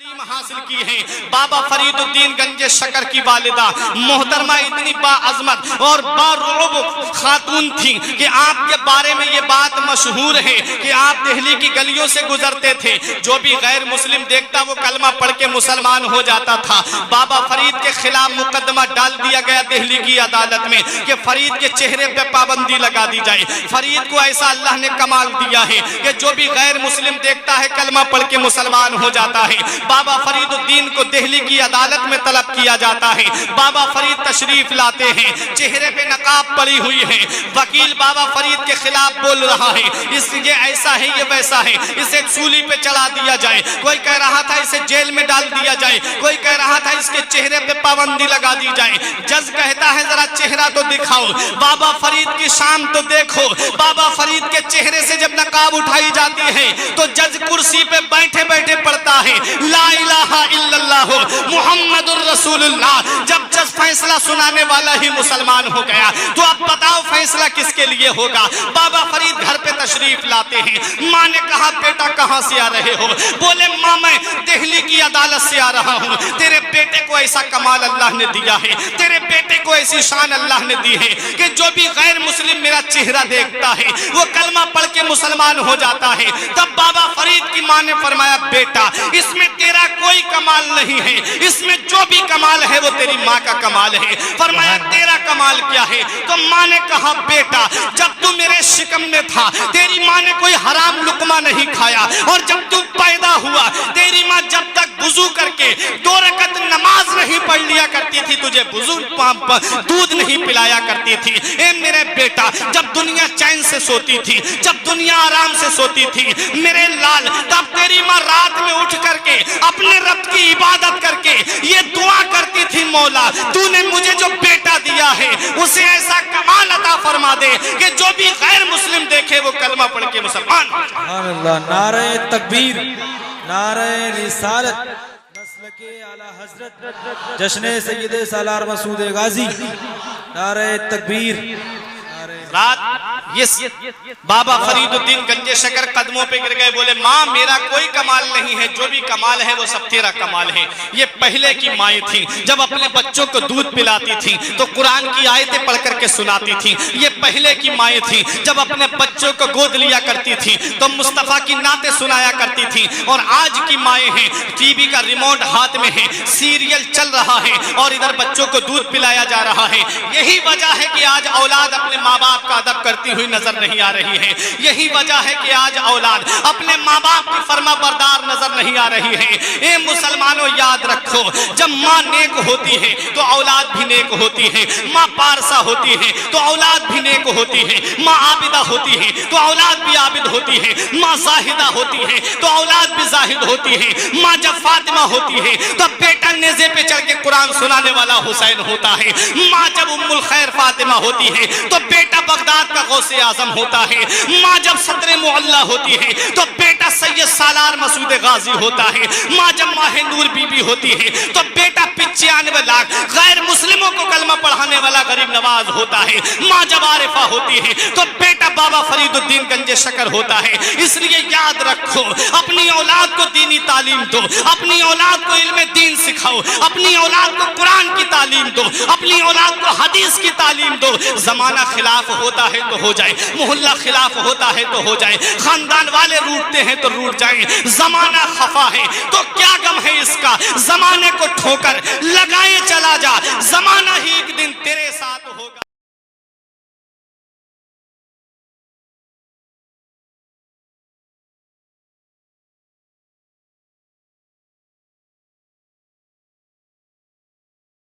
تعلیم حاصل کی ہے. بابا فرید الدین گنج شکر کی والدہ محترمہ اتنی باعظمت اور بارعب خاتون تھی کہ آپ کے بارے میں یہ بات مشہور ہے کہ آپ دہلی کی گلیوں سے گزرتے تھے, جو بھی غیر مسلم دیکھتا وہ کلمہ پڑھ کے مسلمان ہو جاتا تھا. بابا فرید کے خلاف مقدمہ ڈال دیا گیا دہلی کی عدالت میں کہ فرید کے چہرے پہ پابندی لگا دی جائے. فرید کو ایسا اللہ نے کمال دیا ہے کہ جو بھی غیر مسلم دیکھتا ہے کلمہ پڑھ کے مسلمان ہو جاتا ہے. بابا فرید الدین کو دہلی کی عدالت میں طلب کیا جاتا ہے. بابا فرید تشریف لاتے ہیں, چہرے پہ نقاب پڑی ہوئی ہے. وکیل بابا فرید کے خلاف بول رہا ہے, اس یہ ایسا ہے یہ ویسا ہے, اسے سولی پہ چلا دیا جائے. کوئی کہہ رہا تھا اسے جیل میں ڈال دیا جائے, کوئی کہہ رہا تھا اس کے چہرے پہ پابندی لگا دی جائے. جج کہتا ہے ذرا چہرہ تو دکھاؤ, بابا فرید کی شان تو دیکھو. بابا فرید کے چہرے سے جب نقاب اٹھائی جاتی ہے تو جج کرسی پہ بیٹھے بیٹھے پڑھتا ہے لا الہ الا اللہ محمد الرسول اللہ. جب جج فیصلہ سنانے والا ہی مسلمان ہو گیا تو اب بتاؤ فیصلہ کس کے لیے ہوگا. بابا فرید گھر پہ تشریف لاتے ہیں. ماں نے کہا بیٹا کہاں سے آ رہے ہو؟ بولے ماں میں دہلی کی عدالت سے آ رہا ہوں. تیرے بیٹے کو ایسا کمال اللہ نے دیا ہے, تیرے بیٹے کو ایسی شان اللہ نے دی ہے کہ جو بھی غیر مسلم میرا چہرہ دیکھتا ہے وہ کلمہ پڑھ کے مسلمان ہو جاتا ہے. تب بابا فرید کی ماں نے فرمایا بیٹا اس میں تیرا کوئی کمال نہیں ہے, اس میں جو بھی کمال ہے وہ تیری ماں کا کمال ہے. فرمایا تیرا کمال کیا ہے؟ تو ماں نے کہا بیٹا جب تو میرے شکم میں تھا تیری ماں نے کوئی حرام لقمہ نہیں کھایا, اور جب تو پیدا ہوا تیری ماں جب تک وضو کر کے 2 رکعت نماز نہیں پڑھ لیا کرتی تھی تجھے وضو دودھ نہیں پلایا کرتی تھی. اے میرے بیٹا جب دنیا چین سے سوتی تھی, جب دنیا آرام سے سوتی تھی میرے لال, تب تیری ماں رات میں اٹھ کر کے اپنے رب کی عبادت کر کے یہ دعا کرتی تھی مولا تو نے مجھے جو بیٹا دیا ہے اسے ایسا کمال عطا فرما دے کہ جو بھی غیر مسلم دیکھے وہ کلمہ پڑھ کے مسلمان. سبحان اللہ. نعرہ تکبیر, نعرہ رسالت, مسلک اعلی حضرت جشن سید سالار مسعود غازی. نعرہ تکبیر. رات بابا فرید الدین گنج شکر قدموں پہ گر گئے, بولے ماں میرا کوئی کمال نہیں ہے, جو بھی کمال ہے وہ سب تیرا کمال ہے. یہ پہلے کی مائیں تھیں جب اپنے بچوں کو دودھ پلاتی تھیں تو قرآن کی آیتیں پڑھ کر کے سناتی تھیں. یہ پہلے کی مائیں تھیں جب اپنے بچوں کو گود لیا کرتی تھیں تو مصطفیٰ کی نعتیں سنایا کرتی تھیں. اور آج کی مائیں ہیں ٹی وی کا ریموٹ ہاتھ میں ہے, سیریل چل رہا ہے اور ادھر بچوں کو دودھ پلایا جا رہا ہے. یہی وجہ ہے کہ آج اولاد اپنے ماں باپ کا ادب کرتی ہوئی نظر نہیں آ رہی ہے. یہی وجہ ہے کہ آج اولاد اپنے ماں باپ کی فرما بردار نظر نہیں آ رہی ہے. اے مسلمانوں یاد رکھو جب ماں نیک ہوتی ہے تو اولاد بھی نیک ہوتی ہے, ماں پارسا ہوتی ہے تو اولاد بھی نیک ہوتی ہے, ماں عابدہ ہوتی ہے تو اولاد بھی عابد ہوتی ہے, ماں زاہدہ ہوتی ہے تو اولاد بھی زاہد ہوتی ہے. ماں جب فاطمہ ہوتی ہے تو بیٹا نیزے پہ چڑھ کے قرآن سنانے والا حسین ہوتا ہے. ماں جب ام الخیر فاطمہ ہوتی ہے تو بیٹا بغداد کا غوث اعظم ہوتا ہے. ماں جب صدر معلی ہوتی ہے تو بیٹا سید سالار مسعود غازی ہوتا ہے. ماں جب ماہ نور بی بی ہوتی ہے تو بیٹا 95 لاکھ غیر مسلموں کو کلمہ پڑھانے والا غریب نواز ہوتا ہے. ماں جب عارفہ ہوتی ہے تو بیٹا بابا فرید الدین گنج شکر ہوتا ہے. اس لیے یاد رکھو اپنی اولاد کو دینی تعلیم دو, اپنی اولاد کو علم دین سکھاؤ, اپنی اولاد کو قرآن کی تعلیم دو, اپنی اولاد کو حدیث کی تعلیم دو. زمانہ خلاف ہوتا ہے تو ہو جائے, محلہ خلاف ہوتا ہے تو ہو جائے, خاندان والے روٹتے ہیں تو روٹ جائیں. زمانہ خفا ہے تو کیا غم ہے اس کا, زمانے کو ٹھوکر لگائے چلا جا, زمانہ ہی